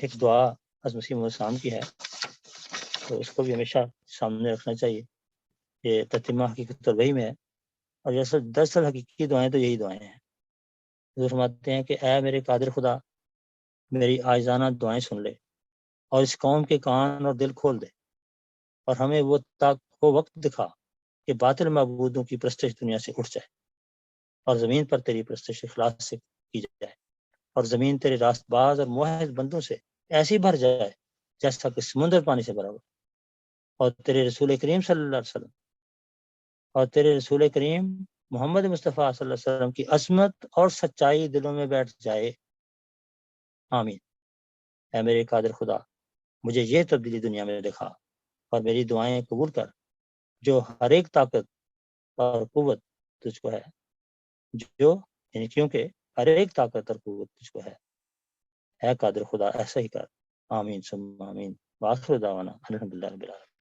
ایک دعا حضرت مسیح موعود السلام کی ہے، تو اس کو بھی ہمیشہ سامنے رکھنا چاہیے. یہ تتمہ حقیقت وہی میں ہے، اور جیسے دراصل حقیقی دعائیں تو یہی دعائیں ہیں. حضور فرماتے ہیں کہ اے میرے قادر خدا، میری عاجزانہ دعائیں سن لے اور اس قوم کے کان اور دل کھول دے، اور ہمیں وہ وقت دکھا کہ باطل معبودوں کی پرستش دنیا سے اٹھ جائے اور زمین پر تیری پرستش اخلاص سے کی جائے، اور زمین تیرے راست باز اور موحد بندوں سے ایسی بھر جائے جیسا کہ سمندر پانی سے بھرا ہوا. اور تیرے رسول کریم صلی اللہ علیہ وسلم اور تیرے رسول کریم محمد مصطفیٰ صلی اللہ علیہ وسلم کی عظمت اور سچائی دلوں میں بیٹھ جائے. آمین. اے میرے قادر خدا، مجھے یہ تبدیلی دنیا میں دکھا اور میری دعائیں قبول کر، جو ہر ایک طاقت اور قوت تجھ کو ہے، جو یعنی کیونکہ ہر ایک طاقت اور قوت تجھ کو ہے. اے قادر خدا ایسا ہی کر. آمین ثم آمین. وآخر دعوانا الحمدللہ رب العالمین.